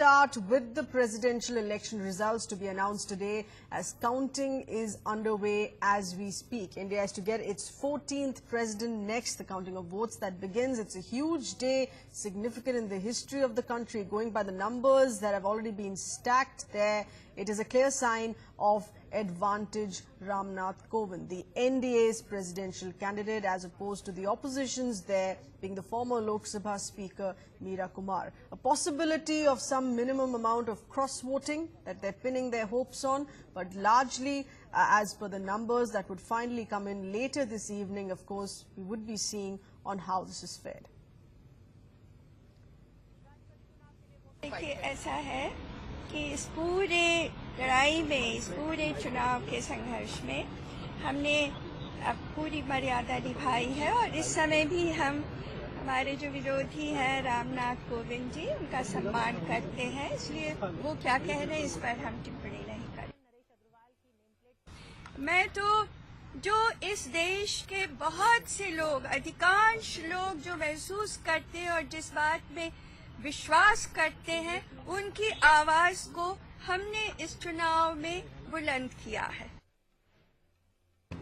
Start with the presidential election results to be announced today as counting is underway as we speak. India is to get its 14th president next, the counting of votes that begins. It's a huge day, significant in the history of the country. Going by the numbers that have already been stacked there, it is a clear sign of advantage Ram Nath Kovind, the NDA's presidential candidate, as opposed to the oppositions there being the former Lok Sabha Speaker Meera Kumar. A possibility of some minimum amount of cross-voting that they're pinning their hopes on, but largely as per the numbers that would finally come in later this evening, of course, we would be seeing on how this is fared. ऐसा है कि इस पूरे लड़ाई में, इस पूरे चुनाव के संघर्ष में हमने अब पूरी मर्यादा निभाई है और इस समय भी हम हमारे जो विरोधी हैं रामनाथ कोविंद जी, उनका सम्मान करते हैं, इसलिए वो क्या कह रहे हैं इस पर हम टिप्पणी नहीं करें। मैं तो जो इस देश के बहुत से लोग, अधिकांश लोग जो महसूस करते हैं और जिस बात में विश्वास करते हैं, उनकी आवाज को हमने इस चुनाव में बुलंद किया है।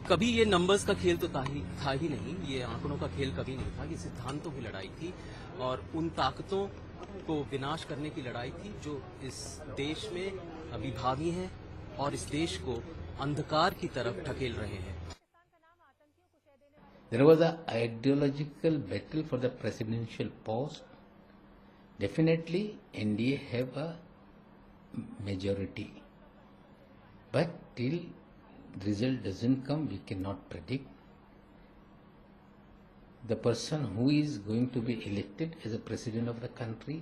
कभी ये नंबर्स का खेल तो था ही नहीं, ये आंकड़ों का खेल कभी नहीं था। ये सिद्धांतों की लड़ाई थी और उन ताकतों को विनाश करने की लड़ाई थी जो इस देश में अभिभावी हैं और इस देश को अंधकार की तरफ ढकेल रहे हैं। There was an ideological battle for the presidential post. Definitely, NDA have a majority, but till the result doesn't come, we cannot predict. The person who is going to be elected as a president of the country,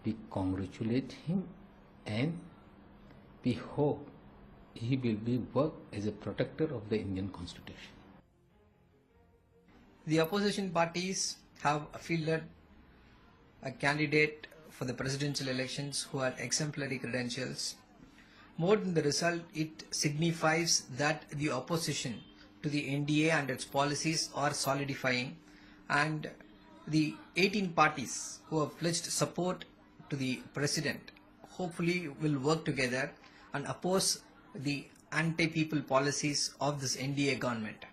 we congratulate him and we hope he will be work as a protector of the Indian Constitution. The opposition parties have fielded a candidate for the presidential elections who had exemplary credentials. More than the result, it signifies that the opposition to the NDA and its policies are solidifying, and the 18 parties who have pledged support to the president hopefully will work together and oppose the anti-people policies of this NDA government.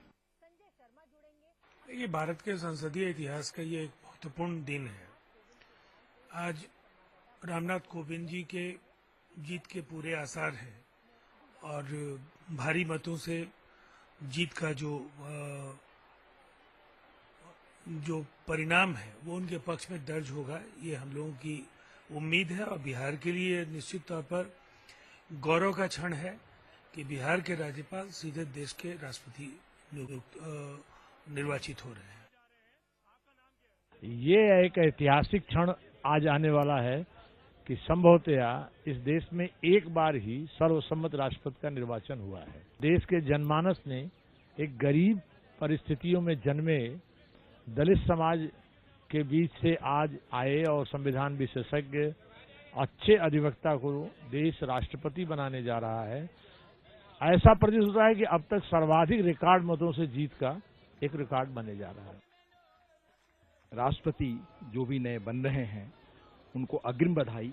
ये भारत के संसदीय इतिहास का ये एक महत्वपूर्ण दिन है। आज रामनाथ कोविंद जी के जीत के पूरे आसार हैं और भारी मतों से जीत का जो परिणाम है वो उनके पक्ष में दर्ज होगा, ये हम लोगों की उम्मीद है। और बिहार के लिए निश्चित तौर पर गौरव का क्षण है कि बिहार के राज्यपाल सीधे देश के राष्ट्रपति निर्वाचित हो रहे हैं। ये एक ऐतिहासिक क्षण आज आने वाला है कि संभवतया इस देश में एक बार ही सर्वसम्मत राष्ट्रपति का निर्वाचन हुआ है। देश के जनमानस ने एक गरीब परिस्थितियों में जन्मे दलित समाज के बीच से आज आए और संविधान विशेषज्ञ अच्छे अधिवक्ता को देश राष्ट्रपति बनाने जा रहा है। ऐसा प्रतीत होता है कि अब तक सर्वाधिक रिकॉर्ड मतों से जीत का एक रिकॉर्ड बने जा रहा है। राष्ट्रपति जो भी नए बन रहे हैं उनको अग्रिम बधाई,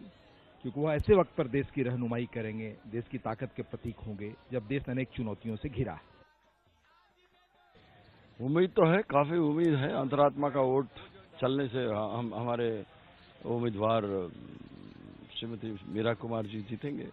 क्योंकि वह ऐसे वक्त पर देश की रहनुमाई करेंगे, देश की ताकत के प्रतीक होंगे जब देश अनेक चुनौतियों से घिरा है। उम्मीद तो है, काफी उम्मीद है। अंतरात्मा का वोट चलने से हमारे उम्मीदवार श्रीमती मीरा कुमार जी जीतेंगे।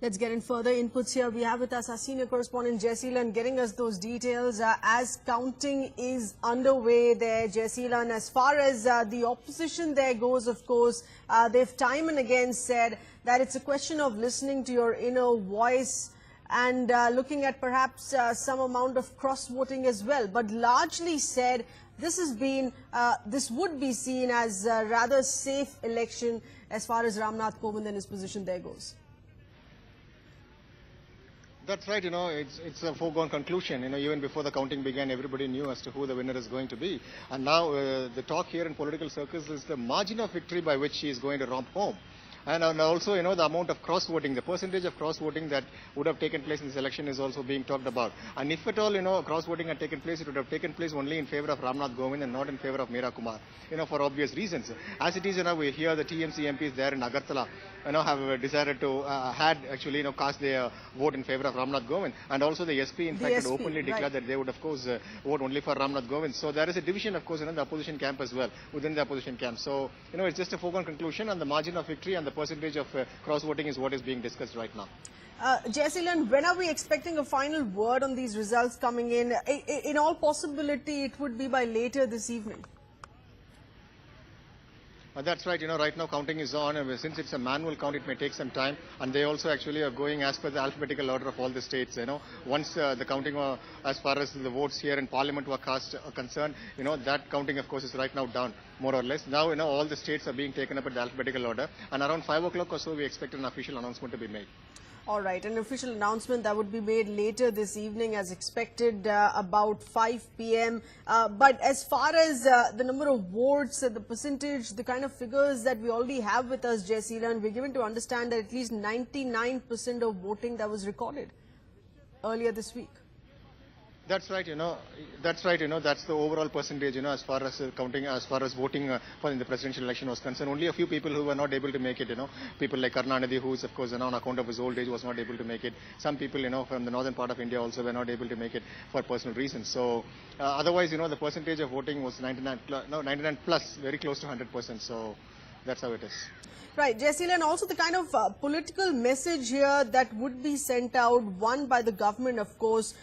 Let's get in further inputs here. We have with us our senior correspondent Jaiseelan getting us those details as counting is underway there. Jaiseelan, as far as the opposition there goes, of course, they've time and again said that it's a question of listening to your inner voice and looking at perhaps some amount of cross-voting as well. But largely said, this would be seen as a rather safe election as far as Ram Nath Kovind and his position there goes. That's right, it's a foregone conclusion. Even before the counting began, everybody knew as to who the winner is going to be. And now the talk here in political circles is the margin of victory by which he is going to romp home. And also, the amount of cross-voting, the percentage of cross-voting that would have taken place in this election is also being talked about. And if at all, cross-voting had taken place, it would have taken place only in favor of Ram Nath Kovind and not in favor of Meera Kumar, for obvious reasons. As it is, we hear the TMC MPs there in Agartala, have decided to, had actually, cast their vote in favor of Ram Nath Kovind. And also the SP, in fact, had openly declared that they would, of course, vote only for Ram Nath Kovind. So there is a division, of course, in the opposition camp as well, within the opposition camp. So, it's just a foregone conclusion, and the margin of victory and the percentage of cross-voting is what is being discussed right now. Jaiseelan, when are we expecting a final word on these results coming in? In all possibility, it would be by later this evening. That's right. Right now counting is on. Since it's a manual count, it may take some time. And they also actually are going as per the alphabetical order of all the states. Once the counting, as far as the votes here in Parliament were cast concerned, that counting, of course, is right now done, more or less. Now, all the states are being taken up at the alphabetical order. And around 5 o'clock or so, we expect an official announcement to be made. All right, an official announcement that would be made later this evening as expected, about 5 p.m. But as far as the number of votes, the percentage, the kind of figures that we already have with us, Jaiseelan, we're given to understand that at least 99% of voting that was recorded earlier this week. That's right, that's right, that's the overall percentage, as far as counting, as far as voting for in the presidential election was concerned. Only a few people who were not able to make it, people like Karnanidhi, who is, of course, on account of his old age, was not able to make it. Some people, from the northern part of India also were not able to make it for personal reasons. So, otherwise, the percentage of voting was 99 plus, very close to 100%. So, that's how it is. Right, Jaiseelan, also the kind of political message here that would be sent out, one by the government, of course,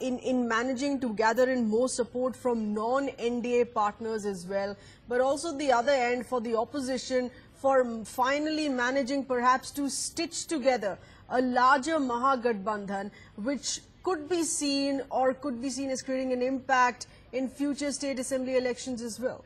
in managing to gather in more support from non-NDA partners as well, but also the other end for the opposition for finally managing perhaps to stitch together a larger Mahagathbandhan, which could be seen as creating an impact in future state assembly elections as well.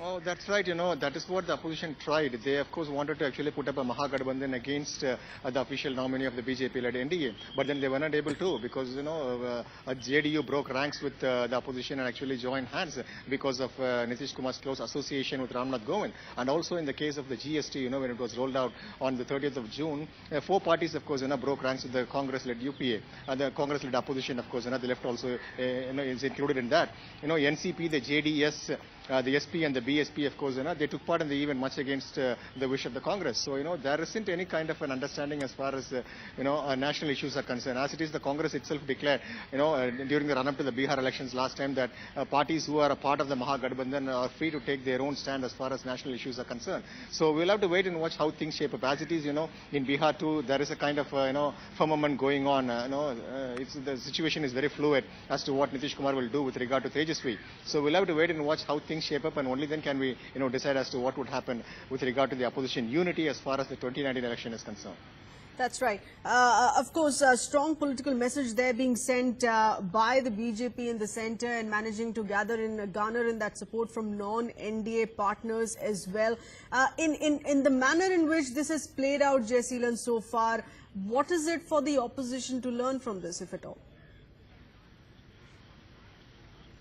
Oh, that's right, that is what the opposition tried. They, of course, wanted to actually put up a Mahagathbandhan against the official nominee of the BJP-led NDA. But then they were not able to because, JDU broke ranks with the opposition and actually joined hands because of Nitish Kumar's close association with Ram Nath Kovind. And also in the case of the GST, when it was rolled out on the 30th of June, 4 parties, of course, broke ranks with the Congress-led UPA. The Congress-led opposition, of course, the left also is included in that. NCP, the JDS, the SP and the BSP, of course, they took part in the event much against the wish of the Congress. So, there isn't any kind of an understanding as far as, national issues are concerned. As it is, the Congress itself declared, during the run-up to the Bihar elections last time that parties who are a part of the Mahagathbandhan are free to take their own stand as far as national issues are concerned. So, we'll have to wait and watch how things shape up. As it is, in Bihar too, there is a kind of, firmament going on. The situation is very fluid as to what Nitish Kumar will do with regard to Tejasvi. So, we'll have to wait and watch how things shape up, and only then can we, decide as to what would happen with regard to the opposition unity as far as the 2019 election is concerned. That's right. Of course, a strong political message there being sent by the BJP in the centre and managing to garner in that support from non-NDA partners as well. In the manner in which this has played out, Jaiseelan, so far, what is it for the opposition to learn from this, if at all?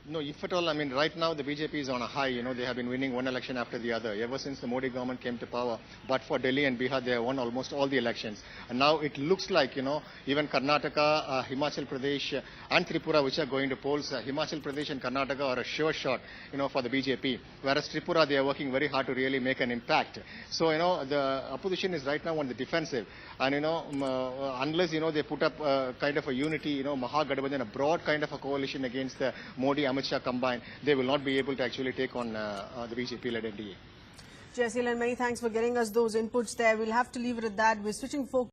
No, if at all, right now the BJP is on a high. They have been winning one election after the other ever since the Modi government came to power. But for Delhi and Bihar, they have won almost all the elections. And now it looks like, even Karnataka, Himachal Pradesh and Tripura, which are going to polls, Himachal Pradesh and Karnataka are a sure shot, for the BJP. Whereas Tripura, they are working very hard to really make an impact. So, the opposition is right now on the defensive. And, unless, they put up kind of a unity, Mahagathbandhan, a broad kind of a coalition against the Modi, Amit Shah combined, they will not be able to actually take on the BJP-led NDA. Jaiseelan, many thanks for getting us those inputs there. We'll have to leave it at that. We're switching focus.